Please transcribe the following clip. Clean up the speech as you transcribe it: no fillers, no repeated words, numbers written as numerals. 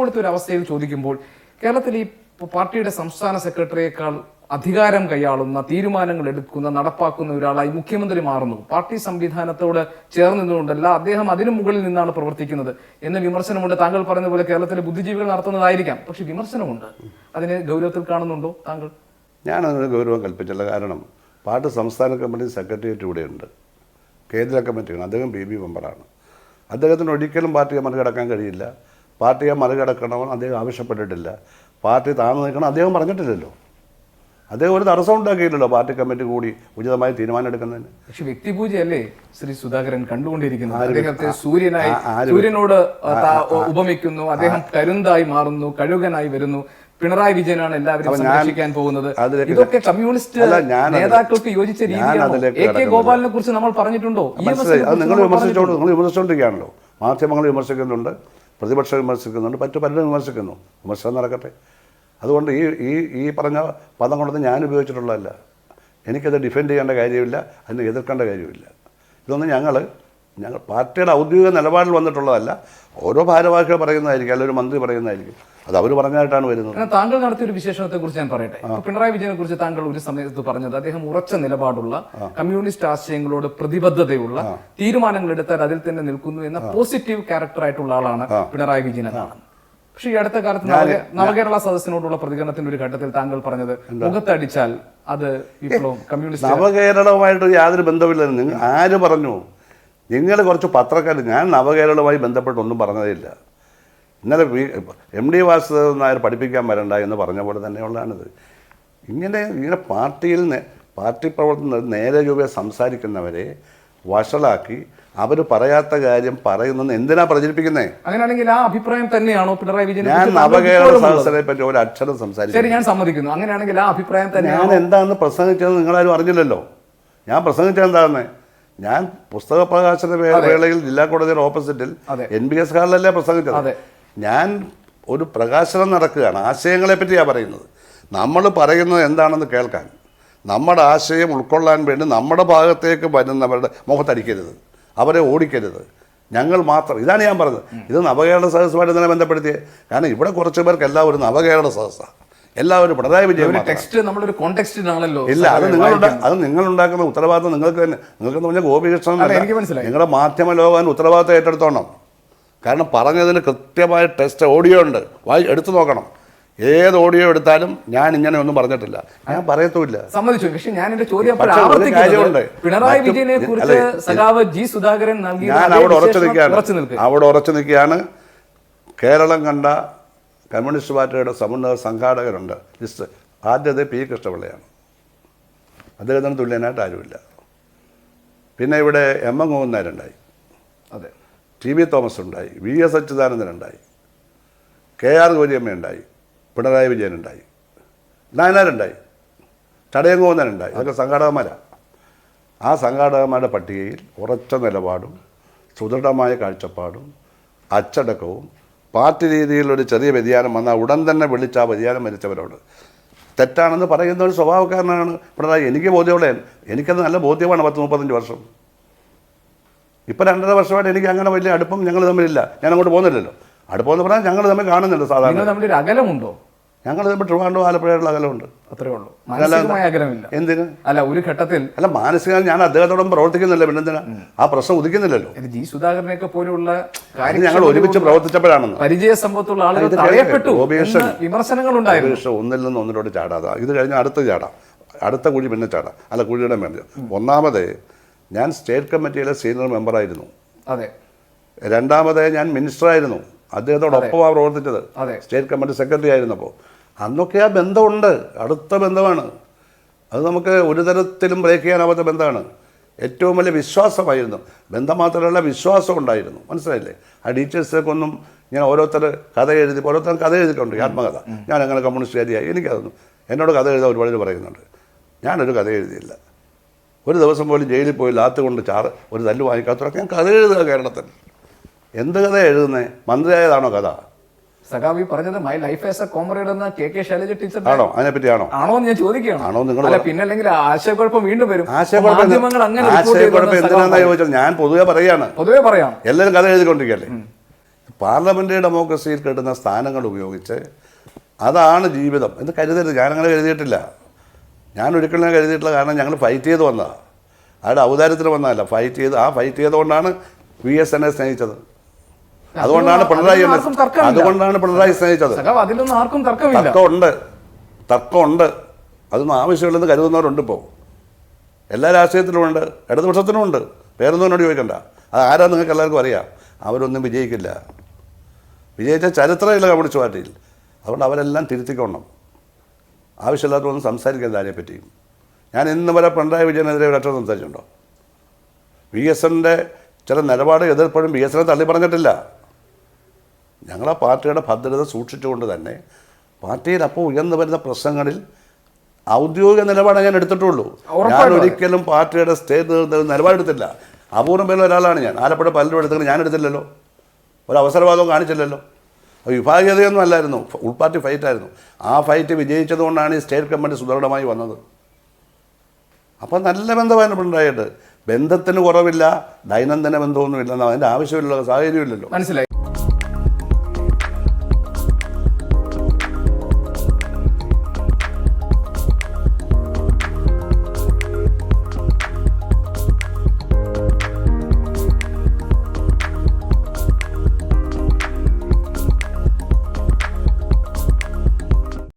ഇപ്പോഴത്തെ ഒരു അവസ്ഥയിൽ ചോദിക്കുമ്പോൾ കേരളത്തിൽ ഈ പാർട്ടിയുടെ സംസ്ഥാന സെക്രട്ടറിയേക്കാൾ അധികാരം കൈയാളുന്ന, തീരുമാനങ്ങൾ എടുക്കുന്ന, നടപ്പാക്കുന്ന ഒരാളായി മുഖ്യമന്ത്രി മാറുന്നു. പാർട്ടി സംവിധാനത്തോട് ചേർന്ന് നിന്നുകൊണ്ടല്ല, അദ്ദേഹം അതിനു മുകളിൽ നിന്നാണ് പ്രവർത്തിക്കുന്നത് എന്ന വിമർശനമുണ്ട്. താങ്കൾ പറഞ്ഞ പോലെ കേരളത്തിലെ ബുദ്ധിജീവികൾ നടത്തുന്നതായിരിക്കാം, പക്ഷെ വിമർശനമുണ്ട്. അതിനെ ഗൗരവത്തിൽ കാണുന്നുണ്ടോ താങ്കൾ? ഞാനതിന് ഗൗരവം കൽപ്പിച്ചില്ല. കാരണം പാർട്ടി സംസ്ഥാന കമ്മിറ്റി സെക്രട്ടേറിയറ്റ് ഇവിടെയുണ്ട്, കേന്ദ്ര കമ്മിറ്റിയാണ്. അദ്ദേഹം PB മെമ്പറാണ്. അദ്ദേഹത്തിന് ഒരിക്കലും പാർട്ടിയെ മറികടക്കാൻ കഴിയില്ല. പാർട്ടിയെ മറികടക്കണമെന്ന് അദ്ദേഹം ആവശ്യപ്പെട്ടിട്ടില്ല. പാർട്ടി താഴ്ന്നു നിൽക്കണം അദ്ദേഹം പറഞ്ഞിട്ടില്ലല്ലോ. അദ്ദേഹം ഒരു തടസ്സം ഉണ്ടാക്കിയില്ലല്ലോ പാർട്ടി കമ്മിറ്റി കൂടി ഉചിതമായി തീരുമാനം എടുക്കുന്നതിന്. പക്ഷെ വ്യക്തിപൂജയല്ലേ ശ്രീ സുധാകരൻ കണ്ടുകൊണ്ടിരിക്കുന്നത്? അദ്ദേഹത്തെ സൂര്യനോട് ഉപമിക്കുന്നു, അദ്ദേഹം കരുന്തായി മാറുന്നു, കഴുകനായി വരുന്നു. പിണറായി വിജയനാണ് എല്ലാവരും സംരക്ഷിക്കാൻ പോകുന്നത്. ഇതൊക്കെ കമ്മ്യൂണിസ്റ്റ് നേതാക്കൾക്ക് യോജിച്ച രീതിയാണ്. AK ഗോപാലിനെ കുറിച്ച് നമ്മൾ പറഞ്ഞിട്ടുണ്ടോ? നിങ്ങൾ വിമർശിച്ചുകൊണ്ടിരിക്കുകയാണല്ലോ. മാധ്യമങ്ങൾ വിമർശിക്കുന്നുണ്ട്, പ്രതിപക്ഷം വിമർശിക്കുന്നുണ്ട്, മറ്റു പലരും വിമർശിക്കുന്നു. വിമർശനം നടക്കട്ടെ. അതുകൊണ്ട് ഈ പറഞ്ഞ പദം കൊണ്ടൊന്നും ഞാൻ ഉപയോഗിച്ചിട്ടുള്ളതല്ല. എനിക്കത് ഡിഫെൻഡ് ചെയ്യേണ്ട കാര്യമില്ല, അതിനെ എതിർക്കേണ്ട കാര്യമില്ല. ഇതൊന്നും ഞങ്ങൾ പാർട്ടിയുടെ ഔദ്യോഗിക നിലപാടിൽ വന്നിട്ടുള്ളതല്ല. ഓരോ ഭാരവാഹികൾ പറയുന്നതായിരിക്കും, അല്ലെങ്കിൽ ഒരു മന്ത്രി പറയുന്നതായിരിക്കും. അത് അവർ പറഞ്ഞായിട്ടാണ് വരുന്നത്. താങ്കൾ നടത്തിയ ഒരു വിശേഷണത്തെ കുറിച്ച് ഞാൻ പറയട്ടെ. പിണറായി വിജയനെ കുറിച്ച് താങ്കൾ ഒരു സമയത്ത് പറഞ്ഞത് അദ്ദേഹം ഉറച്ച നിലപാടുള്ള, കമ്മ്യൂണിസ്റ്റ് ആശയങ്ങളോട് പ്രതിബദ്ധതയുള്ള, തീരുമാനങ്ങൾ എടുത്താൽ അതിൽ തന്നെ നിൽക്കുന്നു എന്ന പോസിറ്റീവ് ക്യാരക്ടർ ആയിട്ടുള്ള ആളാണ് പിണറായി വിജയൻ എന്നാണ്. പക്ഷേ ഈ അടുത്ത കാലത്ത് നവകേരള സദസ്സിനോടുള്ള പ്രതികരണത്തിന്റെ ഒരു ഘട്ടത്തിൽ താങ്കൾ പറഞ്ഞത് മുഖത്തടിച്ചാൽ അത് വിപ്ലവം, കമ്മ്യൂണിസ്റ്റ്. നവകേരളവുമായിട്ട് യാതൊരു ബന്ധമില്ല. നിങ്ങൾ ആര് പറഞ്ഞു? നിങ്ങൾ കുറച്ച് പത്രക്കാർ. ഞാൻ നവകേരളവുമായി ബന്ധപ്പെട്ടൊന്നും പറഞ്ഞതേയില്ല. ഇന്നലെ MD വാസുദേവൻ നായർ പഠിപ്പിക്കാൻ വരണ്ട എന്ന് പറഞ്ഞ പോലെ തന്നെയുള്ളതാണിത്. ഇങ്ങനെ പാർട്ടി പ്രവർത്തനം നേരെ രൂപയെ സംസാരിക്കുന്നവരെ വഷളാക്കി അവർ പറയാത്ത കാര്യം പറയുന്നത് എന്തിനാ പ്രചരിപ്പിക്കുന്നത്? അങ്ങനെയാണെങ്കിൽ ആ അഭിപ്രായം തന്നെയാണോ പിണറായി വിജയൻ? ഞാൻ നവകേരള സദസ്സിനെ പറ്റി ഒരു അക്ഷരം സംസാരിച്ചു. ഞാൻ സമ്മതിക്കുന്നു. അങ്ങനെയാണെങ്കിൽ ആ അഭിപ്രായം തന്നെ. ഞാൻ എന്താണെന്ന് പ്രസംഗിച്ചത് നിങ്ങളാരും അറിഞ്ഞില്ലല്ലോ. ഞാൻ പ്രസംഗിച്ചത് എന്താണെന്ന് ഞാൻ പുസ്തക പ്രകാശന വേളയിൽ ജില്ലാ കോടതിയുടെ ഓപ്പോസിറ്റിൽ NBS ഹാളിലല്ലേ പ്രസംഗിച്ചത്. ഞാൻ ഒരു പ്രകാശനം നടക്കുകയാണ്, ആശയങ്ങളെ പറ്റിയാണ് പറയുന്നത്. നമ്മൾ പറയുന്നത് എന്താണെന്ന് കേൾക്കാൻ, നമ്മുടെ ആശയം ഉൾക്കൊള്ളാൻ വേണ്ടി നമ്മുടെ ഭാഗത്തേക്ക് വരുന്നവരുടെ മുഖത്തടിക്കരുത്, അവരെ ഓടിക്കരുത്. ഞങ്ങൾ മാത്രം, ഇതാണ് ഞാൻ പറഞ്ഞത്. ഇത് നവകേരള സദസ്സുമായിട്ട് തന്നെ ബന്ധപ്പെടുത്തിയത്. കാരണം ഇവിടെ കുറച്ച് പേർക്ക് എല്ലാവരും നവകേരള സദസ്സാണ്, എല്ലാവരും പിണറായി വിജയൻ. ഇല്ല, അത് നിങ്ങളുണ്ടാക്കുന്ന ഉത്തരവാദിത്വം നിങ്ങൾക്ക് തന്നെ. നിങ്ങൾക്കെന്ന് പറഞ്ഞാൽ ഗോപികൃഷ്ണൻ നിങ്ങളുടെ മാധ്യമ ലോകം ഉത്തരവാദിത്വം ഏറ്റെടുത്തോണം. കാരണം പറഞ്ഞതിന് കൃത്യമായ ടെസ്റ്റ് ഓഡിയോ ഉണ്ട്, എടുത്തു നോക്കണം. ഏത് ഓഡിയോ എടുത്താലും ഞാൻ ഇങ്ങനെ ഒന്നും പറഞ്ഞിട്ടില്ല, ഞാൻ പറയത്തുമില്ല. സമ്മതിച്ചു. പക്ഷേ ഞാൻ എന്റെ ചോദ്യം പിണറായി വിജയനെ കുറിച്ച് സഖാവ് G സുധാകരൻ നൽകിയ ഞാൻ അവിടെ ഉറച്ചു നിൽക്കുകയാണ്. കേരളം കണ്ട കമ്മ്യൂണിസ്റ്റ് പാർട്ടിയുടെ സമുന്നത സംഘാടകരുണ്ട് ലിസ്റ്റ്. ആദ്യത്തെ P കൃഷ്ണപിള്ളയാണ്, അദ്ദേഹത്തിന് തുല്യനായിട്ട് ആരുമില്ല. പിന്നെ ഇവിടെ MM ഗോവിന്ദനുണ്ടായി, അതെ, TB തോമസ് ഉണ്ടായി, VS അച്യുതാനന്ദൻ ഉണ്ടായി, KR ഗൗരിയമ്മ ഉണ്ടായി, പിണറായി വിജയനുണ്ടായി, നായനാരുണ്ടായി, ചടയങ്കോന്നനുണ്ടായി. അതൊക്കെ സംഘാടകന്മാരാണ്. ആ സംഘാടകന്മാരുടെ പട്ടികയിൽ ഉറച്ച നിലപാടും സുദൃഢമായ കാഴ്ചപ്പാടും അച്ചടക്കവും പാർട്ടി രീതിയിലൊരു ചെറിയ വ്യതിയാനം വന്നാൽ ഉടൻ തന്നെ വിളിച്ച് ആ വ്യതിയാനം മരിച്ചവരോട് തെറ്റാണെന്ന് പറയുന്ന ഒരു സ്വഭാവക്കാരനാണ് പിണറായി. എനിക്ക് ബോധ്യമുള്ള, എനിക്കത് നല്ല ബോധ്യമാണ്. 10-35 വർഷം. ഇപ്പം 2.5 വർഷമായിട്ട് എനിക്ക് അങ്ങനെ വലിയ അടുപ്പം ഞങ്ങൾ തമ്മിലില്ല. ഞാൻ അങ്ങോട്ട് പോകുന്നില്ലല്ലോ. അടുപ്പമെന്ന് പറഞ്ഞാൽ ഞങ്ങൾ തമ്മിൽ കാണുന്നുണ്ട്. സാധാരണ തമ്മിൽ അകലമുണ്ടോ? ഞങ്ങൾ തമ്മിൽ ട്രിവാൻഡ്രം ആലപ്പുഴയുള്ള അകലമുണ്ട്, അത്രേ ഉള്ളൂ. മാനസികമായ അകലമില്ല. എന്തിന്? അല്ല, ഒരു ഘട്ടത്തിൽ അല്ല, മാനസിക ഞാൻ അദ്ദേഹത്തോടൊപ്പം പ്രവർത്തിക്കുന്നില്ല, പിന്നെന്തിനാ? ആ പ്രശ്നം ഉദിക്കുന്നില്ലല്ലോ. G സുധാകരനെയൊക്കെ പോലുള്ള ഞങ്ങൾ ഒരുമിച്ച് പ്രവർത്തിച്ചപ്പോഴാണെന്ന് പരിചയ സമ്പത്തുള്ള ആളുകൾ തടയപ്പെട്ടു, വിമർശനങ്ങൾ ഉണ്ടായിരുന്നു. ഒന്നിൽ നിന്ന് ഒന്നിലോട്ട് ചാടാതെ ഇത് കഴിഞ്ഞാൽ അടുത്ത കുഴി പിന്നെ ചാടാം. അല്ല, കുഴിയുടെ വേണ്ടി. ഒന്നാമത് ഞാൻ സ്റ്റേറ്റ് കമ്മിറ്റിയിലെ സീനിയർ മെമ്പറായിരുന്നു. അതെ. രണ്ടാമത് ഞാൻ മിനിസ്റ്ററായിരുന്നു, അദ്ദേഹത്തോടൊപ്പമാണ് പ്രവർത്തിച്ചത്. സ്റ്റേറ്റ് കമ്മിറ്റി സെക്രട്ടറി ആയിരുന്നപ്പോൾ അന്നൊക്കെ ആ ബന്ധമുണ്ട്, അടുത്ത ബന്ധമാണ്. അത് നമുക്ക് ഒരു തരത്തിലും ബ്രേക്ക് ചെയ്യാനാവാത്ത ബന്ധമാണ്. ഏറ്റവും വലിയ വിശ്വാസമായിരുന്നു. ബന്ധം മാത്രമല്ല, വിശ്വാസം ഉണ്ടായിരുന്നു. മനസ്സിലായില്ലേ? ആ ടീച്ചേഴ്സൊക്കെ ഇങ്ങനെ ഓരോരുത്തരും കഥ എഴുതിയിട്ടുണ്ട്, ആത്മകഥ. ഞാൻ അങ്ങനെ കമ്മ്യൂണിസ്റ്റുകാരിയായി. എനിക്കതൊന്നും എന്നോട് കഥ എഴുതാൻ ഒരുപാട് പറയുന്നുണ്ട്. ഞാനൊരു കഥ എഴുതിയില്ല. ഒരു ദിവസം പോലും ജയിലിൽ പോയി ലാത്ത് കൊണ്ട് ഒരു തല്ല് വാങ്ങിക്കാത്തവരൊക്കെ ഞാൻ കഥ എഴുതുക. കേരളത്തിൽ എന്ത് കഥ എഴുതുന്നത്? മന്ത്രിയായതാണോ കഥ? സഖാവി പറഞ്ഞത് my life as A comrade എന്ന KK ശൈലജ ടീച്ചർ ആണോ? അതിനെപ്പറ്റി ആണോ എന്ന് ഞാൻ ചോദിക്കുകയാണ്. ആണോ നിങ്ങൾ? പിന്നെ അല്ലെങ്കിൽ ആശയക്കുഴപ്പം വീണ്ടും വരും. ആശയക്കുഴപ്പം എന്തിനാണെന്ന് ചോദിച്ചാൽ ഞാൻ പൊതുവെ പറയാം, എല്ലാവരും കഥ എഴുതിക്കൊണ്ടിരിക്കല്ലേ. പാർലമെൻ്ററി ഡെമോക്രസിയിൽ കിട്ടുന്ന സ്ഥാനങ്ങൾ ഉപയോഗിച്ച് അതാണ് ജീവിതം എന്ന് കരുതരുത്. ഞാനങ്ങനെ കരുതിയിട്ടില്ല. ഞാൻ ഒരിക്കലും കരുതിയിട്ടില്ല. കാരണം ഞങ്ങൾ ഫൈറ്റ് ചെയ്ത് വന്നതാണ്. അവിടെ ഔദാര്യത്തിന് വന്നതല്ല, ഫൈറ്റ് ചെയ്തുകൊണ്ടാണ് VSനെ സ്നേഹിച്ചത്. അതുകൊണ്ടാണ് പിണറായി സ്നേഹിച്ചത്. അതിലൊന്നും ആർക്കും തർക്കമില്ല. തർക്കമുണ്ട്. അതൊന്നും ആവശ്യമില്ലെന്ന് കരുതുന്നവരുണ്ട്. ഇപ്പോൾ എല്ലാ രാഷ്ട്രീയത്തിലുമുണ്ട്, ഇടതുപക്ഷത്തിനുമുണ്ട്. പേരൊന്നും എന്നോട് ചോദിക്കണ്ട. അത് ആരാ നിങ്ങൾക്ക് എല്ലാവർക്കും അറിയാം. അവരൊന്നും വിജയിക്കില്ല. വിജയിച്ച ചരിത്രമില്ല കമ്മ്യൂണിസ്റ്റ് പാർട്ടിയിൽ. അതുകൊണ്ട് അവരെല്ലാം തിരുത്തിക്കൊള്ളണം. ആവശ്യമില്ലാത്തതൊന്നും സംസാരിക്കരുത് ആരെപ്പറ്റിയും. ഞാൻ ഇന്ന് വരെ പിണറായി വിജയനെതിരെ ഒരു അക്ഷരം സംസാരിച്ചിട്ടുണ്ടോ? VSൻ്റെ ചില നിലപാട് എതിർപ്പോഴും VSനെ തള്ളി പറഞ്ഞിട്ടില്ല. ഞങ്ങളാ പാർട്ടിയുടെ ഭദ്രത സൂക്ഷിച്ചുകൊണ്ട് തന്നെ പാർട്ടിയിൽ അപ്പോൾ ഉയർന്നു വരുന്ന പ്രശ്നങ്ങളിൽ ഔദ്യോഗിക നിലപാട് ഞാൻ എടുത്തിട്ടുള്ളൂ. ഞാൻ ഒരിക്കലും പാർട്ടിയുടെ സ്റ്റേറ്റ് നിലപാടെടുത്തില്ല. അപൂർവം പേരിൽ ഒരാളാണ് ഞാൻ. ആലപ്പുഴ പലരും എടുത്തെങ്കിൽ ഞാൻ എടുത്തില്ലല്ലോ. ഒരു അവസരവാദവും കാണിച്ചില്ലല്ലോ. വിഭാഗീയതയൊന്നും അല്ലായിരുന്നു, ഉൾപാർട്ടി ഫൈറ്റായിരുന്നു. ആ ഫൈറ്റ് വിജയിച്ചതുകൊണ്ടാണ് ഈ സ്റ്റേറ്റ് കമ്മിറ്റി സുദൃഢമായി വന്നത്. അപ്പോൾ നല്ല ബന്ധമായിരുന്നു പിണറായിട്ട്. ബന്ധത്തിന് കുറവില്ല, ദൈനംദിന ബന്ധമൊന്നുമില്ലെന്ന് അതിൻ്റെ ആവശ്യമില്ല, സാഹചര്യമില്ലല്ലോ. മനസ്സിലായി.